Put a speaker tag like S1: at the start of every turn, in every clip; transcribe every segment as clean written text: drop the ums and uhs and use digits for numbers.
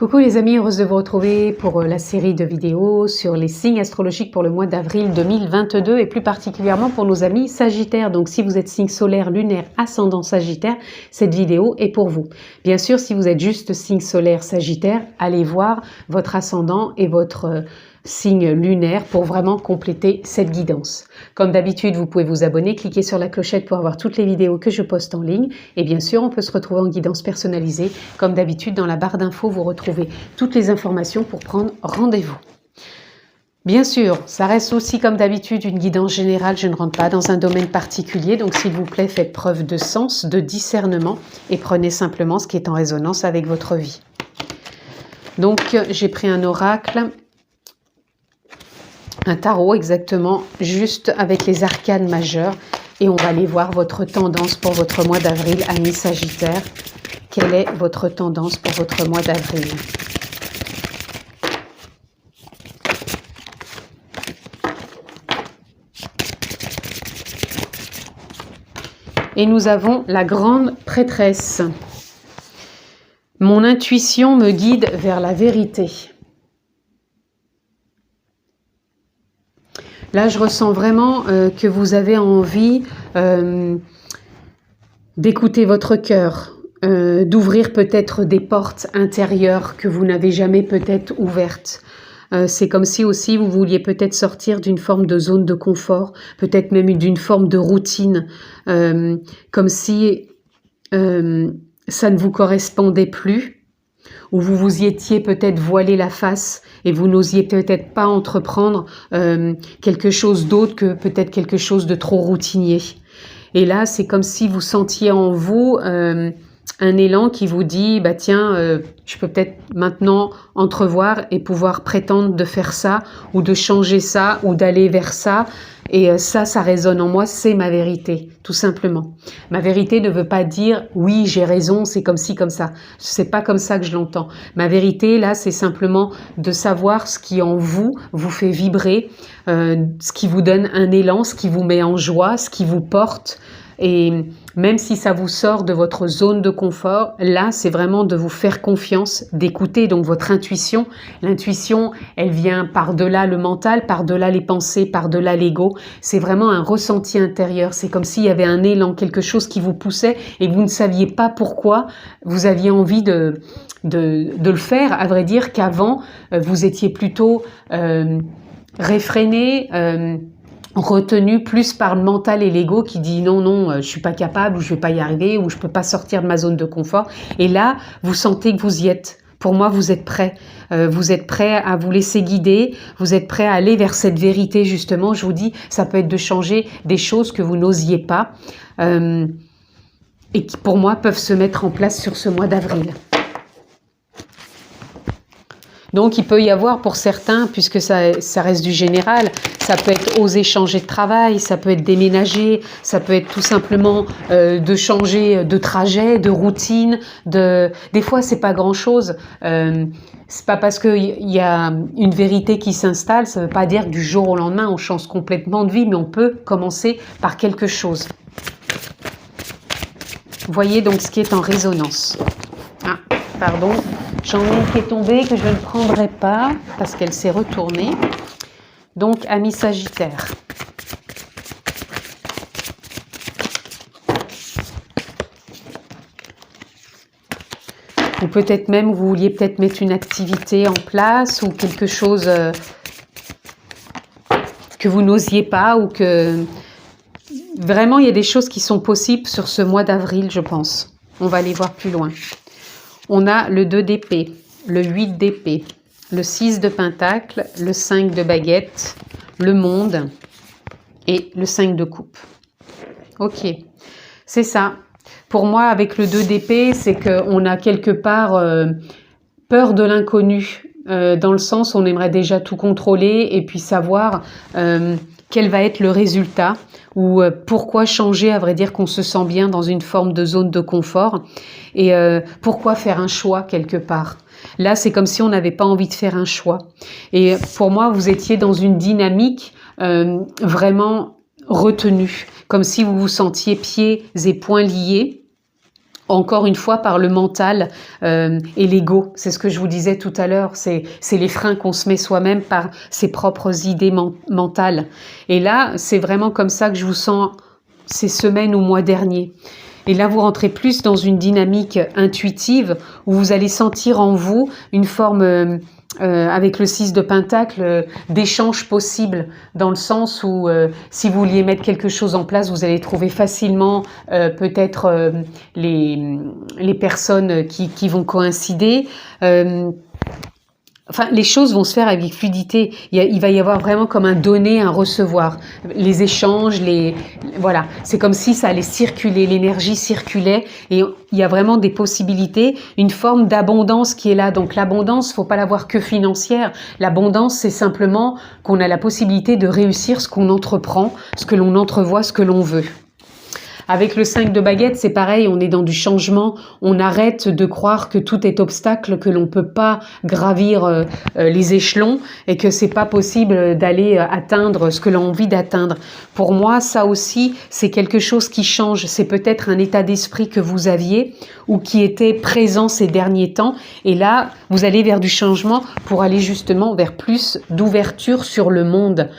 S1: Coucou les amis, heureuse de vous retrouver pour la série de vidéos sur les signes astrologiques pour le mois d'avril 2022 et plus particulièrement pour nos amis Sagittaires. Donc si vous êtes signe solaire, lunaire, ascendant Sagittaire, cette vidéo est pour vous. Bien sûr, si vous êtes juste signe solaire Sagittaire, allez voir votre ascendant et votre signe lunaire pour vraiment compléter cette guidance. Comme d'habitude, vous pouvez vous abonner, cliquer sur la clochette pour avoir toutes les vidéos que je poste en ligne. Et bien sûr, on peut se retrouver en guidance personnalisée. Comme d'habitude, dans la barre d'infos, vous retrouvez toutes les informations pour prendre rendez-vous. Bien sûr, ça reste aussi comme d'habitude une guidance générale, je ne rentre pas dans un domaine particulier, donc s'il vous plaît, faites preuve de sens, de discernement et prenez simplement ce qui est en résonance avec votre vie. Donc, j'ai pris un oracle, un tarot exactement, juste avec les arcanes majeures, et on va aller voir votre tendance pour votre mois d'avril, amis Sagittaire. Quelle est votre tendance pour votre mois d'avril ? Et nous avons la grande prêtresse. Mon intuition me guide vers la vérité. Là, je ressens vraiment que vous avez envie d'écouter votre cœur, d'ouvrir peut-être des portes intérieures que vous n'avez jamais peut-être ouvertes. C'est comme si aussi vous vouliez peut-être sortir d'une forme de zone de confort, peut-être même d'une forme de routine, comme si ça ne vous correspondait plus, ou vous vous y étiez peut-être voilé la face et vous n'osiez peut-être pas entreprendre quelque chose d'autre que peut-être quelque chose de trop routinier. Et là, c'est comme si vous sentiez en vous un élan qui vous dit, bah tiens, je peux peut-être maintenant entrevoir et pouvoir prétendre de faire ça, ou de changer ça, ou d'aller vers ça. Et ça résonne en moi, c'est ma vérité, tout simplement. Ma vérité ne veut pas dire, oui, j'ai raison, c'est comme ci, comme ça. C'est pas comme ça que je l'entends. Ma vérité, là, c'est simplement de savoir ce qui en vous fait vibrer, ce qui vous donne un élan, ce qui vous met en joie, ce qui vous porte. Et même si ça vous sort de votre zone de confort, là, c'est vraiment de vous faire confiance, d'écouter donc votre intuition. L'intuition, elle vient par-delà le mental, par-delà les pensées, par-delà l'ego. C'est vraiment un ressenti intérieur. C'est comme s'il y avait un élan, quelque chose qui vous poussait et vous ne saviez pas pourquoi. Vous aviez envie de le faire. À vrai dire qu'avant, vous étiez plutôt réfréné, retenu plus par le mental et l'ego qui dit non, je suis pas capable, ou je vais pas y arriver, ou je peux pas sortir de ma zone de confort. Et là, vous sentez que vous y êtes. Pour moi, vous êtes prêt. Vous êtes prêt à vous laisser guider. Vous êtes prêt à aller vers cette vérité, justement. Je vous dis, ça peut être de changer des choses que vous n'osiez pas et qui, pour moi, peuvent se mettre en place sur ce mois d'avril. Donc, il peut y avoir pour certains, puisque ça reste du général, ça peut être oser changer de travail, ça peut être déménager, ça peut être tout simplement de changer de trajet, de routine. Des fois, c'est pas grand-chose. C'est pas parce qu'il y a une vérité qui s'installe, ça veut pas dire que du jour au lendemain, on change complètement de vie, mais on peut commencer par quelque chose. Voyez donc ce qui est en résonance. Ah, pardon. J'en ai une qui est tombée que je ne prendrai pas parce qu'elle s'est retournée. Donc, amis Sagittaire. Ou peut-être même, vous vouliez peut-être mettre une activité en place ou quelque chose que vous n'osiez pas ou que... Vraiment, il y a des choses qui sont possibles sur ce mois d'avril, je pense. On va aller voir plus loin. On a le 2 d'épée, le 8 d'épée, le 6 de pentacle, le 5 de baguette, le monde et le 5 de coupe. Ok, c'est ça. Pour moi, avec le 2 d'épée, c'est qu'on a quelque part peur de l'inconnu, dans le sens où on aimerait déjà tout contrôler et puis savoir quel va être le résultat. Ou pourquoi changer, à vrai dire qu'on se sent bien dans une forme de zone de confort et pourquoi faire un choix quelque part. Là, c'est comme si on n'avait pas envie de faire un choix. Et pour moi, vous étiez dans une dynamique vraiment retenue, comme si vous vous sentiez pieds et poings liés encore une fois par le mental et l'ego. C'est ce que je vous disais tout à l'heure, c'est les freins qu'on se met soi-même par ses propres idées mentales. Et là, c'est vraiment comme ça que je vous sens ces semaines ou mois derniers. Et là, vous rentrez plus dans une dynamique intuitive où vous allez sentir en vous une forme, avec le 6 de Pentacle, d'échange possible, dans le sens où si vous vouliez mettre quelque chose en place, vous allez trouver facilement peut-être les personnes qui vont coïncider. Enfin, les choses vont se faire avec fluidité. Il va y avoir vraiment comme un donner, un recevoir. Les échanges, voilà. C'est comme si ça allait circuler, l'énergie circulait et il y a vraiment des possibilités, une forme d'abondance qui est là. Donc l'abondance, faut pas la voir que financière. L'abondance, c'est simplement qu'on a la possibilité de réussir ce qu'on entreprend, ce que l'on entrevoit, ce que l'on veut. Avec le 5 de baguette, c'est pareil, on est dans du changement, on arrête de croire que tout est obstacle, que l'on peut pas gravir les échelons et que c'est pas possible d'aller atteindre ce que l'on a envie d'atteindre. Pour moi, ça aussi, c'est quelque chose qui change. C'est peut-être un état d'esprit que vous aviez ou qui était présent ces derniers temps. Et là, vous allez vers du changement pour aller justement vers plus d'ouverture sur le monde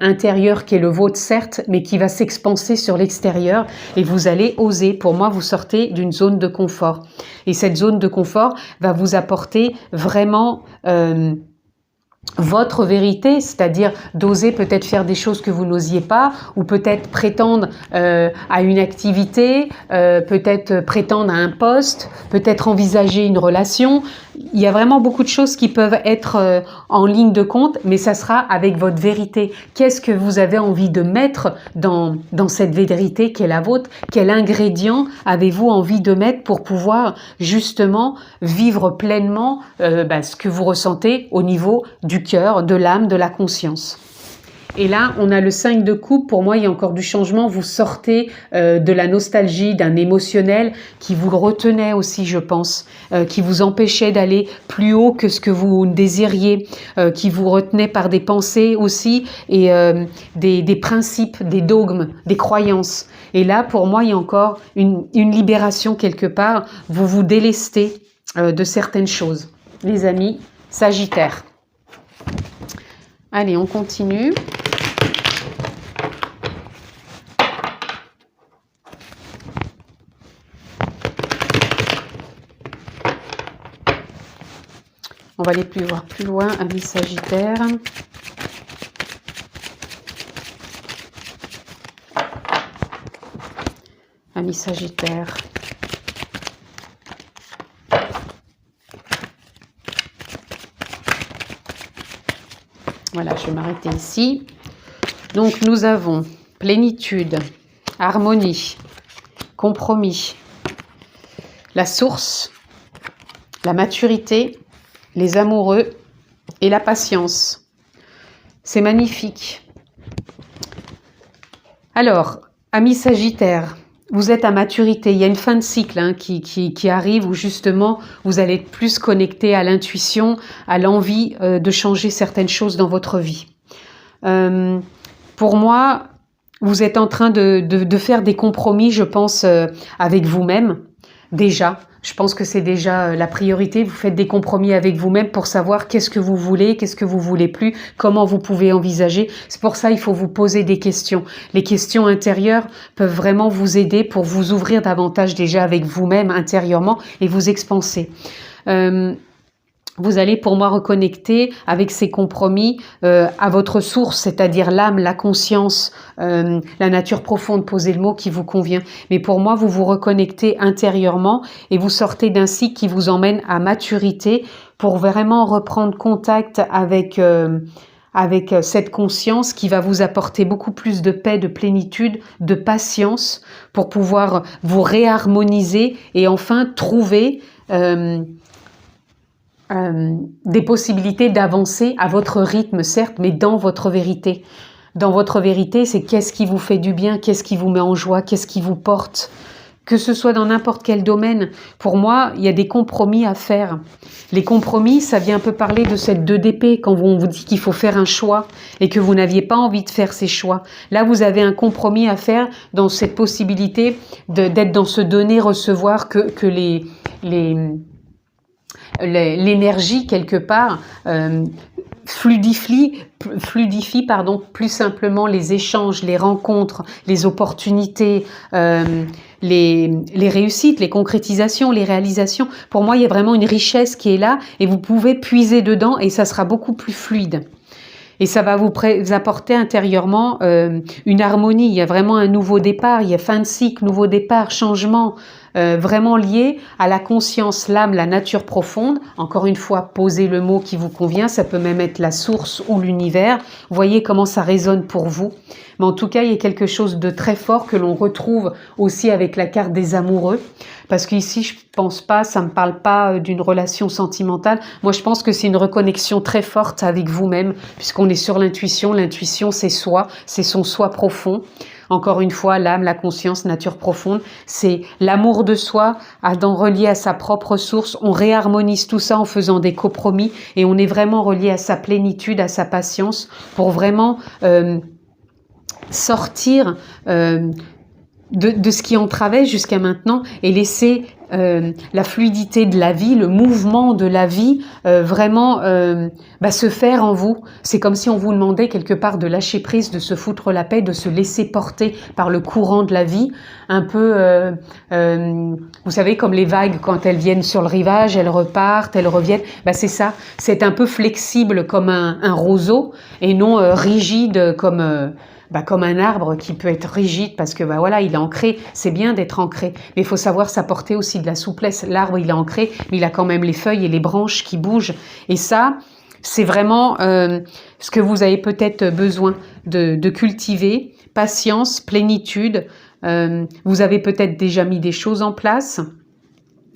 S1: intérieur qui est le vôtre certes, mais qui va s'expanser sur l'extérieur et vous allez oser. Pour moi, vous sortez d'une zone de confort. Et cette zone de confort va vous apporter vraiment votre vérité, c'est-à-dire d'oser peut-être faire des choses que vous n'osiez pas, ou peut-être prétendre à une activité, peut-être prétendre à un poste, peut-être envisager une relation. Il y a vraiment beaucoup de choses qui peuvent être en ligne de compte, mais ça sera avec votre vérité. Qu'est-ce que vous avez envie de mettre dans cette vérité qui est la vôtre? Quel ingrédient avez-vous envie de mettre pour pouvoir justement vivre pleinement ce que vous ressentez au niveau du cœur, de l'âme, de la conscience? Et là, on a le 5 de coupe. Pour moi, il y a encore du changement. Vous sortez de la nostalgie, d'un émotionnel qui vous retenait aussi, je pense, qui vous empêchait d'aller plus haut que ce que vous désiriez, qui vous retenait par des pensées aussi et des principes, des dogmes, des croyances. Et là, pour moi, il y a encore une libération quelque part. Vous vous délestez de certaines choses. Les amis, Sagittaire. Allez, on continue. On va aller voir plus loin, amis Sagittaire. Amis Sagittaire. Voilà, je vais m'arrêter ici. Donc, nous avons plénitude, harmonie, compromis, la source, la maturité, les amoureux et la patience. C'est magnifique. Alors, amis Sagittaire, vous êtes à maturité. Il y a une fin de cycle qui arrive où justement vous allez être plus connecté à l'intuition, à l'envie de changer certaines choses dans votre vie. Pour moi, vous êtes en train de faire des compromis, je pense, avec vous-même. Déjà, je pense que c'est déjà la priorité. Vous faites des compromis avec vous-même pour savoir qu'est-ce que vous voulez, qu'est-ce que vous voulez plus, comment vous pouvez envisager. C'est pour ça il faut vous poser des questions. Les questions intérieures peuvent vraiment vous aider pour vous ouvrir davantage déjà avec vous-même intérieurement et vous expanser. Vous allez pour moi reconnecter avec ces compromis à votre source, c'est-à-dire l'âme, la conscience, la nature profonde, posez le mot qui vous convient. Mais pour moi, vous vous reconnectez intérieurement et vous sortez d'un cycle qui vous emmène à maturité pour vraiment reprendre contact avec cette conscience qui va vous apporter beaucoup plus de paix, de plénitude, de patience pour pouvoir vous réharmoniser et enfin trouver des possibilités d'avancer à votre rythme, certes, mais dans votre vérité. Dans votre vérité, c'est qu'est-ce qui vous fait du bien, qu'est-ce qui vous met en joie, qu'est-ce qui vous porte, que ce soit dans n'importe quel domaine. Pour moi, il y a des compromis à faire. Les compromis, ça vient un peu parler de cette 2 d'épée, quand on vous dit qu'il faut faire un choix et que vous n'aviez pas envie de faire ces choix. Là, vous avez un compromis à faire dans cette possibilité d'être dans ce donner-recevoir que l'énergie, quelque part, fluidifie plus simplement les échanges, les rencontres, les opportunités, les réussites, les concrétisations, les réalisations. Pour moi, il y a vraiment une richesse qui est là et vous pouvez puiser dedans et ça sera beaucoup plus fluide. Et ça va vous apporter intérieurement une harmonie. Il y a vraiment un nouveau départ, il y a fin de cycle, nouveau départ, changement, vraiment lié à la conscience, l'âme, la nature profonde. Encore une fois, posez le mot qui vous convient, ça peut même être la source ou l'univers. Voyez comment ça résonne pour vous. Mais en tout cas, il y a quelque chose de très fort que l'on retrouve aussi avec la carte des amoureux. Parce qu'ici, je pense pas, ça me parle pas d'une relation sentimentale. Moi, je pense que c'est une reconnexion très forte avec vous-même, puisqu'on est sur l'intuition. L'intuition, c'est soi, c'est son soi profond. Encore une fois, l'âme, la conscience, nature profonde, c'est l'amour de soi, relié à sa propre source. On réharmonise tout ça en faisant des compromis et on est vraiment relié à sa plénitude, à sa patience, pour vraiment sortir de ce qui entravait jusqu'à maintenant et laisser la fluidité de la vie, le mouvement de la vie vraiment se faire en vous. C'est comme si on vous demandait quelque part de lâcher prise, de se foutre la paix, de se laisser porter par le courant de la vie. Un peu, vous savez, comme les vagues quand elles viennent sur le rivage, elles repartent, elles reviennent. C'est ça, c'est un peu flexible comme un roseau et non rigide comme un arbre qui peut être rigide parce que voilà, il est ancré. C'est bien d'être ancré, mais il faut savoir s'apporter aussi de la souplesse. L'arbre, il est ancré, mais il a quand même les feuilles et les branches qui bougent. Et ça, c'est vraiment ce que vous avez peut-être besoin de cultiver. Patience, plénitude. Vous avez peut-être déjà mis des choses en place,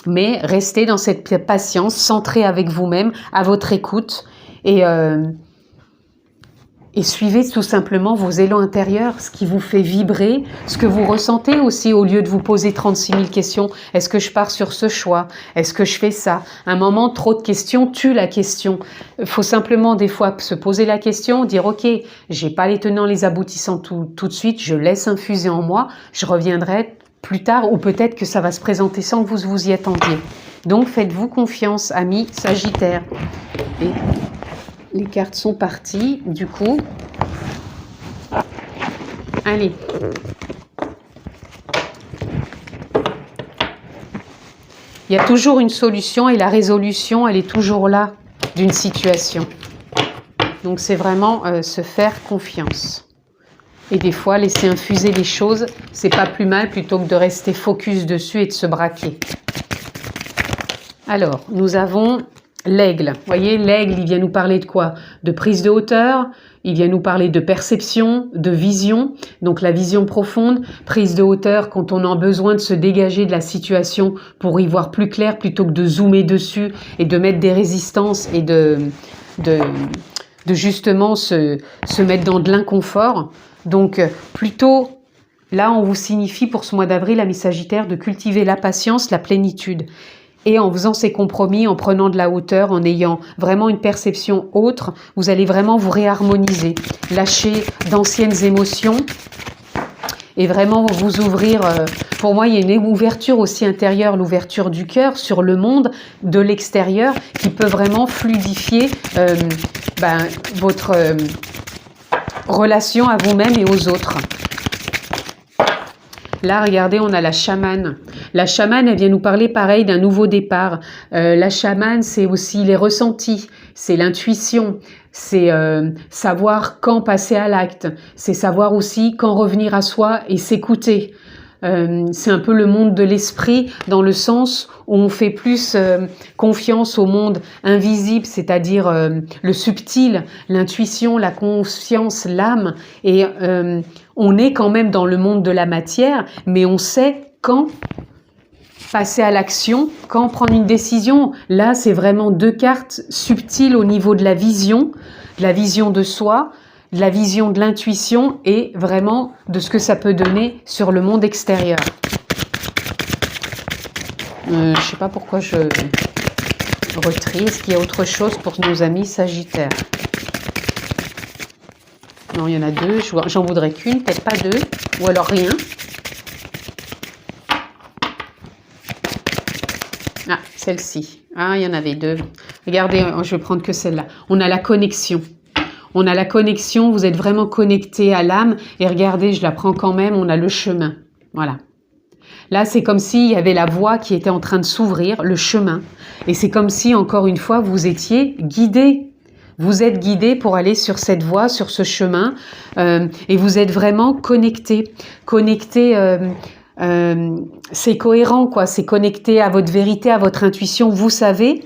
S1: mais restez dans cette patience, centrée avec vous-même, à votre écoute et suivez tout simplement vos élans intérieurs, ce qui vous fait vibrer, ce que vous ressentez aussi, au lieu de vous poser 36 000 questions. Est-ce que je pars sur ce choix? Est-ce que je fais ça? À un moment, trop de questions tue la question. Il faut simplement des fois se poser la question, dire ok, j'ai pas les tenants, les aboutissants tout de suite, je laisse infuser en moi, je reviendrai plus tard ou peut-être que ça va se présenter sans que vous vous y attendiez. Donc faites-vous confiance, amis Sagittaires. Et les cartes sont parties, du coup. Allez. Il y a toujours une solution et la résolution, elle est toujours là d'une situation. Donc c'est vraiment se faire confiance. Et des fois, laisser infuser les choses, c'est pas plus mal plutôt que de rester focus dessus et de se braquer. Alors, nous avons l'aigle. Vous voyez, l'aigle, il vient nous parler de quoi? De prise de hauteur, il vient nous parler de perception, de vision, donc la vision profonde, prise de hauteur quand on a besoin de se dégager de la situation pour y voir plus clair plutôt que de zoomer dessus et de mettre des résistances et de justement se mettre dans de l'inconfort. Donc plutôt, là on vous signifie pour ce mois d'avril, amis Sagittaires, de cultiver la patience, la plénitude. Et en faisant ces compromis, en prenant de la hauteur, en ayant vraiment une perception autre, vous allez vraiment vous réharmoniser, lâcher d'anciennes émotions et vraiment vous ouvrir. Pour moi, il y a une ouverture aussi intérieure, l'ouverture du cœur sur le monde de l'extérieur qui peut vraiment fluidifier votre relation à vous-même et aux autres. Là, regardez, on a la chamane. La chamane, elle vient nous parler pareil d'un nouveau départ. La chamane, c'est aussi les ressentis, c'est l'intuition, c'est savoir quand passer à l'acte, c'est savoir aussi quand revenir à soi et s'écouter. C'est un peu le monde de l'esprit dans le sens où on fait plus confiance au monde invisible, c'est-à-dire le subtil, l'intuition, la conscience, l'âme. Et on est quand même dans le monde de la matière, mais on sait quand passer à l'action, quand prendre une décision. Là, c'est vraiment deux cartes subtiles au niveau de la vision de soi, de la vision de l'intuition et vraiment de ce que ça peut donner sur le monde extérieur. Je ne sais pas pourquoi je retrie. Est-ce qu'il y a autre chose pour nos amis Sagittaires? Non, il y en a deux. J'en voudrais qu'une, peut-être pas deux. Ou alors rien. Ah, celle-ci. Ah, il y en avait deux. Regardez, je vais prendre que celle-là. On a la connexion. On a la connexion, vous êtes vraiment connecté à l'âme. Et regardez, je la prends quand même, on a le chemin. Voilà. Là, c'est comme s'il y avait la voie qui était en train de s'ouvrir, le chemin. Et c'est comme si, encore une fois, vous étiez guidé. Vous êtes guidé pour aller sur cette voie, sur ce chemin. Et vous êtes vraiment connecté. Connecté, c'est cohérent, quoi. C'est connecté à votre vérité, à votre intuition. Vous savez,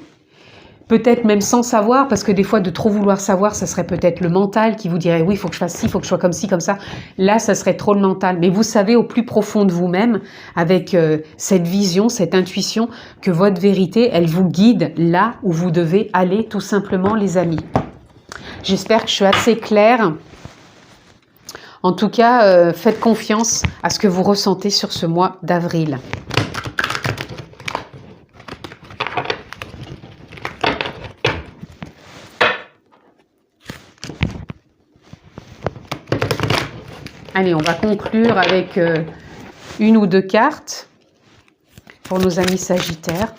S1: peut-être même sans savoir, parce que des fois, de trop vouloir savoir, ça serait peut-être le mental qui vous dirait « oui, il faut que je fasse ci, il faut que je sois comme ci, comme ça ». Là, ça serait trop le mental. Mais vous savez au plus profond de vous-même, avec cette vision, cette intuition, que votre vérité, elle vous guide là où vous devez aller, tout simplement, les amis. J'espère que je suis assez claire. En tout cas, faites confiance à ce que vous ressentez sur ce mois d'avril. Allez, on va conclure avec une ou deux cartes pour nos amis Sagittaires.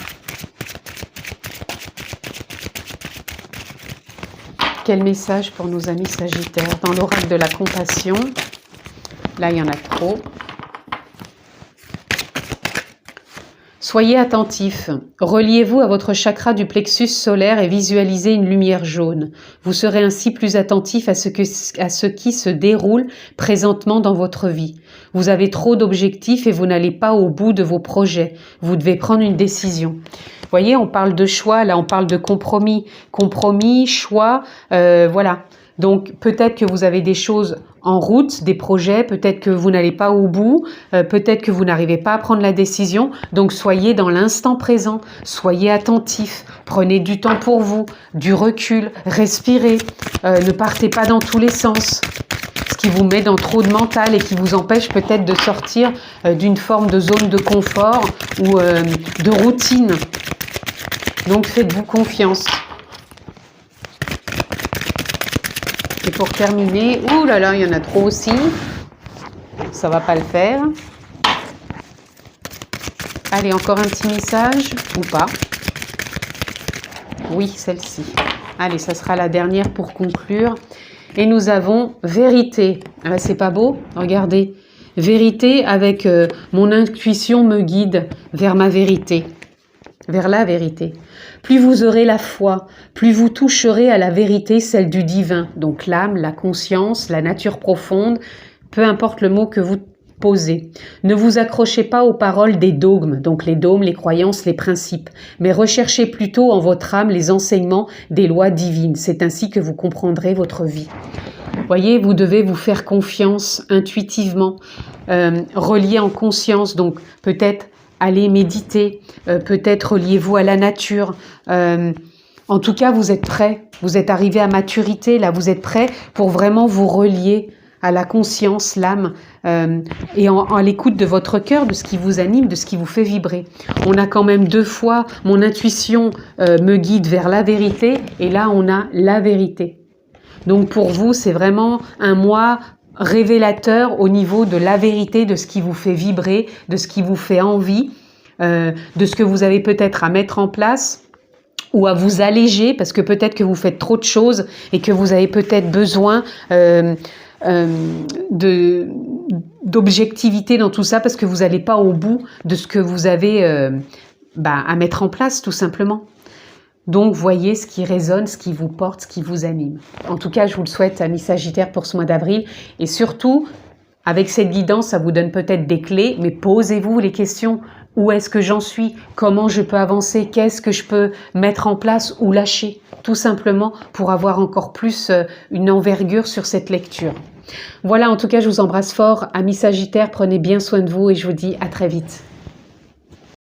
S1: Quel message pour nos amis Sagittaires dans l'oracle de la compassion? Là, il y en a trop. Soyez attentifs. Reliez-vous à votre chakra du plexus solaire et visualisez une lumière jaune. Vous serez ainsi plus attentif à ce qui se déroule présentement dans votre vie. Vous avez trop d'objectifs et vous n'allez pas au bout de vos projets. Vous devez prendre une décision. Vous voyez, on parle de choix, là on parle de compromis. Compromis, choix, voilà. Donc peut-être que vous avez des choses en route, des projets, peut-être que vous n'allez pas au bout, peut-être que vous n'arrivez pas à prendre la décision. Donc soyez dans l'instant présent, soyez attentifs, prenez du temps pour vous, du recul, respirez, ne partez pas dans tous les sens. Ce qui vous met dans trop de mental et qui vous empêche peut-être de sortir d'une forme de zone de confort ou de routine. Donc faites-vous confiance. Et pour terminer, ouh là là, il y en a trop aussi. Ça va pas le faire. Allez, encore un petit message, ou pas. Oui, celle-ci. Allez, ça sera la dernière pour conclure. Et nous avons vérité. Ah ben, c'est pas beau? Regardez. Vérité avec mon intuition me guide vers ma vérité. Vers la vérité. Plus vous aurez la foi, plus vous toucherez à la vérité, celle du divin. Donc l'âme, la conscience, la nature profonde, peu importe le mot que vous posez. Ne vous accrochez pas aux paroles des dogmes, donc les dogmes, les croyances, les principes, mais recherchez plutôt en votre âme les enseignements des lois divines. C'est ainsi que vous comprendrez votre vie. Voyez, vous devez vous faire confiance intuitivement, relier en conscience, donc peut-être allez méditer, peut-être reliez-vous à la nature. En tout cas, vous êtes prêts, vous êtes arrivé à maturité, là, vous êtes prêts pour vraiment vous relier à la conscience, l'âme, et à l'écoute de votre cœur, de ce qui vous anime, de ce qui vous fait vibrer. On a quand même deux fois, mon intuition me guide vers la vérité, et là, on a la vérité. Donc pour vous, c'est vraiment un mois révélateur au niveau de la vérité, de ce qui vous fait vibrer, de ce qui vous fait envie, de ce que vous avez peut-être à mettre en place ou à vous alléger, parce que peut-être que vous faites trop de choses et que vous avez peut-être besoin d'objectivité dans tout ça, parce que vous n'allez pas au bout de ce que vous avez à mettre en place, tout simplement. Donc, voyez ce qui résonne, ce qui vous porte, ce qui vous anime. En tout cas, je vous le souhaite, amis Sagittaires, pour ce mois d'avril. Et surtout, avec cette guidance, ça vous donne peut-être des clés, mais posez-vous les questions. Où est-ce que j'en suis? Comment je peux avancer? Qu'est-ce que je peux mettre en place ou lâcher? Tout simplement pour avoir encore plus une envergure sur cette lecture. Voilà, en tout cas, je vous embrasse fort. Amis Sagittaires, prenez bien soin de vous et je vous dis à très vite.